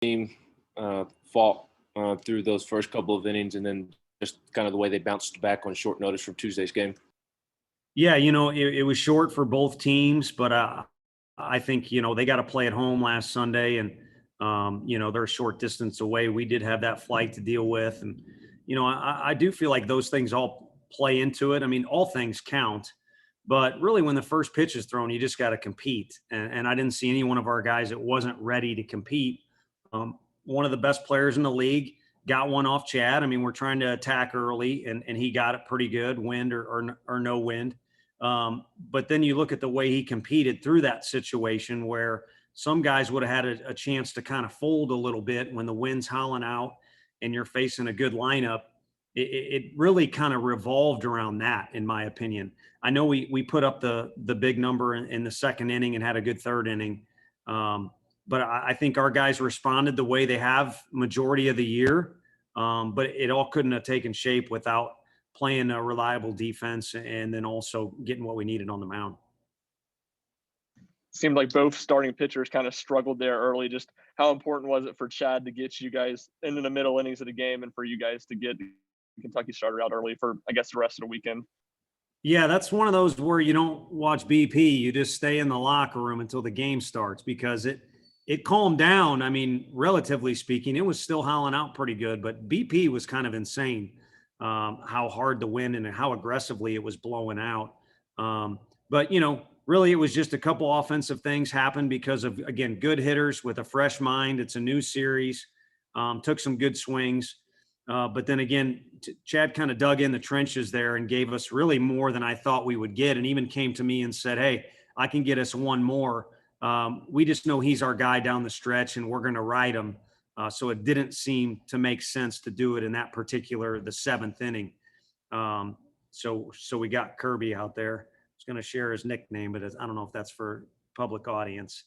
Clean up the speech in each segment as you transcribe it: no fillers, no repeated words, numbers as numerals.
team fought through those first couple of innings, and then just kind of the way they bounced back on short notice from Tuesday's game? Yeah, it was short for both teams, but I think, they got to play at home last Sunday, and, they're a short distance away. We did have that flight to deal with. And, I do feel like those things all play into it. I mean, all things count, but really when the first pitch is thrown, you just got to compete. And I didn't see any one of our guys that wasn't ready to compete. One of the best players in the league got one off Chad. I mean, we're trying to attack early, and he got it pretty good, wind or no wind. But then you look at the way he competed through that situation where some guys would have had a chance to kind of fold a little bit when the wind's howling out and you're facing a good lineup. It really kind of revolved around that, in my opinion. I know we put up the big number in the second inning and had a good third inning. But I think our guys responded the way they have majority of the year. But it all couldn't have taken shape without playing a reliable defense and then also getting what we needed on the mound. Seemed like both starting pitchers kind of struggled there early. Just how important was it for Chad to get you guys into the middle innings of the game and for you guys to get Kentucky starter out early for, I guess, the rest of the weekend? Yeah, that's one of those where you don't watch BP. You just stay in the locker room until the game starts because it calmed down. I mean, relatively speaking, it was still howling out pretty good, but BP was kind of insane. How hard the wind and how aggressively it was blowing out. But, really it was just a couple offensive things happened because of, again, good hitters with a fresh mind. It's a new series. Took some good swings. But then again, Chad kind of dug in the trenches there and gave us really more than I thought we would get, and even came to me and said, "Hey, I can get us one more. We just know he's our guy down the stretch and we're going to ride him." So it didn't seem to make sense to do it in that particular, the seventh inning. So we got Kirby out there. I was going to share his nickname, but I don't know if that's for public audience.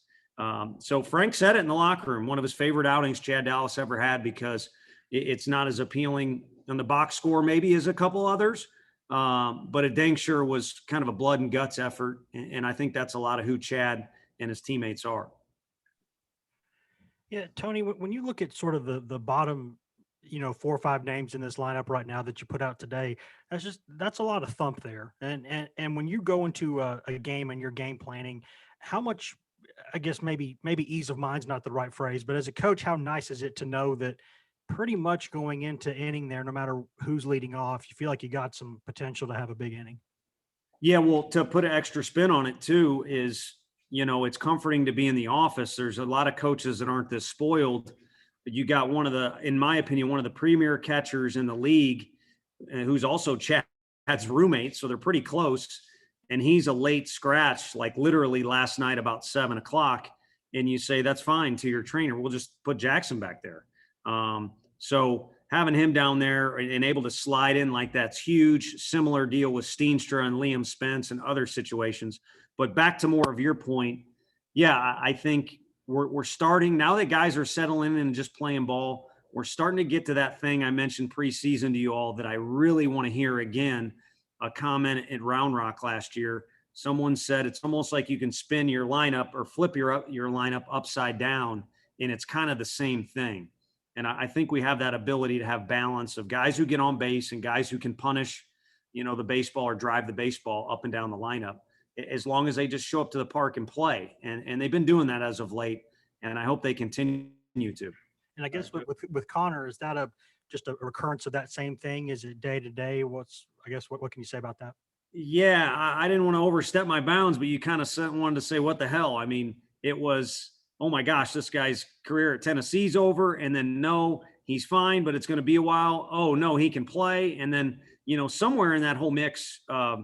So Frank said it in the locker room, one of his favorite outings Chad Dallas ever had, because it's not as appealing on the box score maybe as a couple others. But it dang sure was kind of a blood and guts effort. And I think that's a lot of who Chad and his teammates are. Yeah, Tony, when you look at sort of the bottom, 4 or 5 names in this lineup right now that you put out today, that's a lot of thump there. And when you go into a game and you're game planning, how much, I guess maybe ease of mind's not the right phrase, but as a coach, how nice is it to know that pretty much going into inning there, no matter who's leading off, you feel like you got some potential to have a big inning? Yeah, well, to put an extra spin on it too is, it's comforting to be in the office. There's a lot of coaches that aren't this spoiled, but you got in my opinion, one of the premier catchers in the league, who's also Chad's roommate. So they're pretty close. And he's a late scratch, like literally last night about 7:00. And you say, that's fine to your trainer. We'll just put Jackson back there. So having him down there and able to slide in like that's huge. Similar deal with Steenstra and Liam Spence and other situations. But back to more of your point, yeah, I think we're starting now that guys are settling in and just playing ball. We're starting to get to that thing I mentioned preseason to you all that I really want to hear again. A comment at Round Rock last year. Someone said it's almost like you can spin your lineup or flip your lineup upside down, and it's kind of the same thing. And I think we have that ability to have balance of guys who get on base and guys who can punish, the baseball or drive the baseball up and down the lineup, as long as they just show up to the park and play. And they've been doing that as of late, and I hope they continue to. And I guess with Connor, is that just a recurrence of that same thing? Is it day to day? What can you say about that? Yeah, I didn't want to overstep my bounds, but you kind of wanted to say, what the hell? I mean, it was, oh my gosh, this guy's career at Tennessee's over. And then, no, he's fine, but it's going to be a while. Oh no, he can play. And then, somewhere in that whole mix, a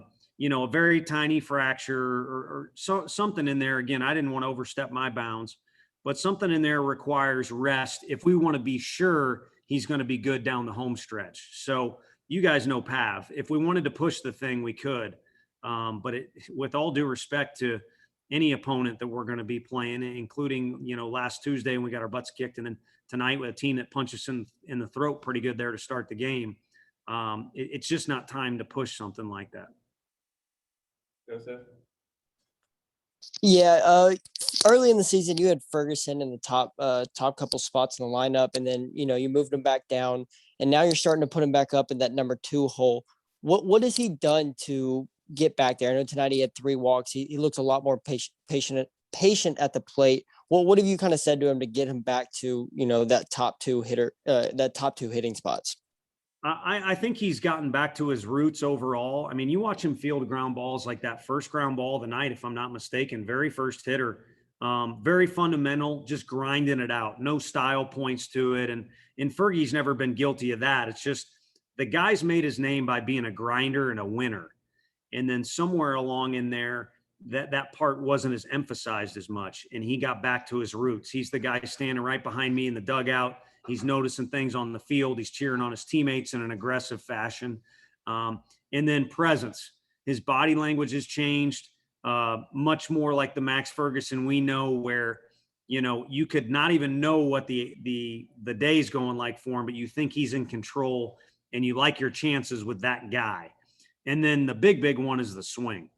very tiny fracture or something in there. Again, I didn't want to overstep my bounds, but something in there requires rest if we want to be sure he's going to be good down the home stretch. So you guys know Pav. If we wanted to push the thing, we could. But with all due respect to any opponent that we're going to be playing, including, last Tuesday when we got our butts kicked, and then tonight with a team that punches in the throat pretty good there to start the game, it's just not time to push something like that. Joseph? Yeah, early in the season, you had Ferguson in the top couple spots in the lineup, and then you moved him back down, and now you're starting to put him back up in that number 2 hole. What has he done to get back there? I know tonight he had 3 walks. He looks a lot more patient at the plate. Well, what have you kind of said to him to get him back to that top 2 hitter, that top 2 hitting spots? I think he's gotten back to his roots overall. I mean, you watch him field ground balls like that first ground ball of the night, if I'm not mistaken, very first hitter, very fundamental, just grinding it out. No style points to it. And Fergie's never been guilty of that. It's just the guy's made his name by being a grinder and a winner. And then somewhere along in there, that part wasn't as emphasized as much. And he got back to his roots. He's the guy standing right behind me in the dugout. He's noticing things on the field. He's cheering on his teammates in an aggressive fashion. And then presence. His body language has changed, much more like the Max Ferguson we know, where you could not even know what the day's going like for him, but you think he's in control and you like your chances with that guy. And then the big one is the swing.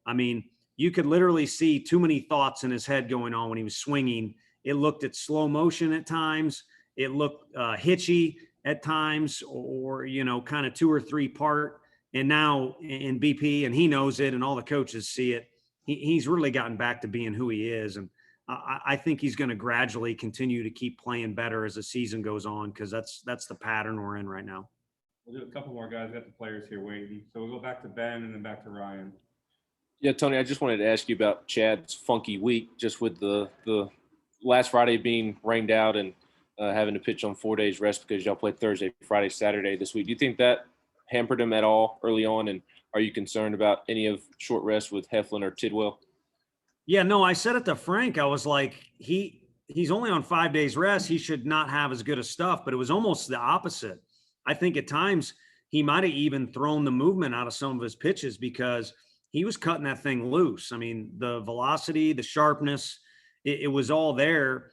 I mean, you could literally see too many thoughts in his head going on when he was swinging. It looked at slow motion at times. It looked hitchy at times, or kind of 2 or 3 part. And now in BP, and he knows it, and all the coaches see it, he's really gotten back to being who he is. And I think he's going to gradually continue to keep playing better as the season goes on, because that's the pattern we're in right now. We'll do a couple more guys. We got the players here waiting. So we'll go back to Ben and then back to Ryan. Yeah, Tony, I just wanted to ask you about Chad's funky week, just with the last Friday being rained out and having to pitch on 4 days rest because y'all played Thursday, Friday, Saturday this week. Do you think that hampered him at all early on? And are you concerned about any of short rest with Heflin or Tidwell? Yeah, no, I said it to Frank. I was like, he's only on 5 days rest. He should not have as good of stuff, but it was almost the opposite. I think at times he might have even thrown the movement out of some of his pitches because he was cutting that thing loose. I mean, the velocity, the sharpness, it was all there.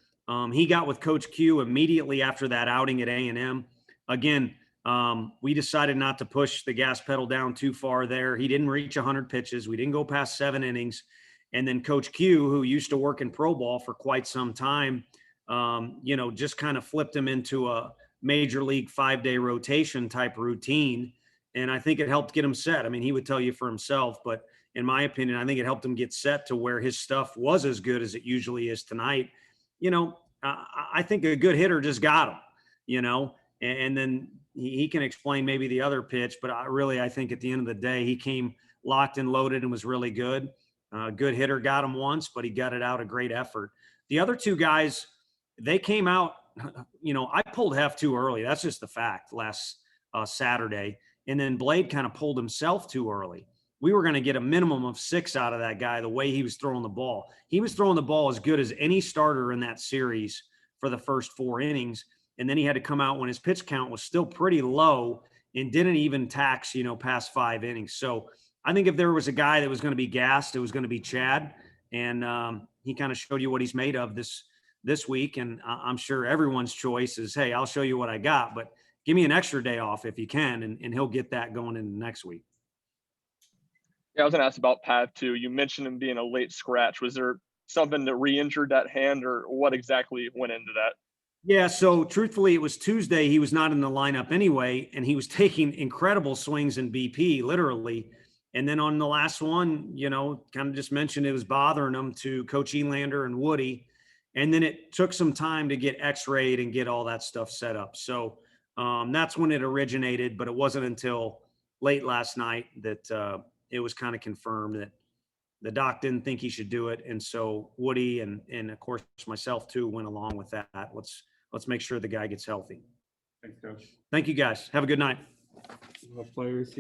He got with Coach Q immediately after that outing at A&M. Again, we decided not to push the gas pedal down too far there. He didn't reach 100 pitches. We didn't go past 7 innings. And then Coach Q, who used to work in pro ball for quite some time, just kind of flipped him into a major league 5-day rotation type routine. And I think it helped get him set. I mean, he would tell you for himself, but in my opinion, I think it helped him get set to where his stuff was as good as it usually is tonight. I think a good hitter just got him, and then he can explain maybe the other pitch, but I think at the end of the day, he came locked and loaded and was really good. Good hitter got him once, but he got it out a great effort. The other 2 guys, they came out, I pulled Hef too early. That's just the fact last Saturday. And then Blade kind of pulled himself too early. We were going to get a minimum of 6 out of that guy, the way he was throwing the ball. He was throwing the ball as good as any starter in that series for the first 4 innings. And then he had to come out when his pitch count was still pretty low and didn't even tax, past 5 innings. So I think if there was a guy that was going to be gassed, it was going to be Chad. And he kind of showed you what he's made of this week. And I'm sure everyone's choice is, hey, I'll show you what I got, but give me an extra day off if you can. And he'll get that going into next week. Yeah, I was going to ask about Pav too. You mentioned him being a late scratch. Was there something that re-injured that hand, or what exactly went into that? Yeah, so truthfully, it was Tuesday. He was not in the lineup anyway, and he was taking incredible swings in BP, literally. And then on the last one, kind of just mentioned it was bothering him to Coach Elander and Woody. And then it took some time to get x-rayed and get all that stuff set up. So that's when it originated, but it wasn't until late last night that it was kind of confirmed that the doc didn't think he should do it. And so Woody and of course myself too went along with that. Let's make sure the guy gets healthy. Thanks, Coach. Thank you guys. Have a good night. Players.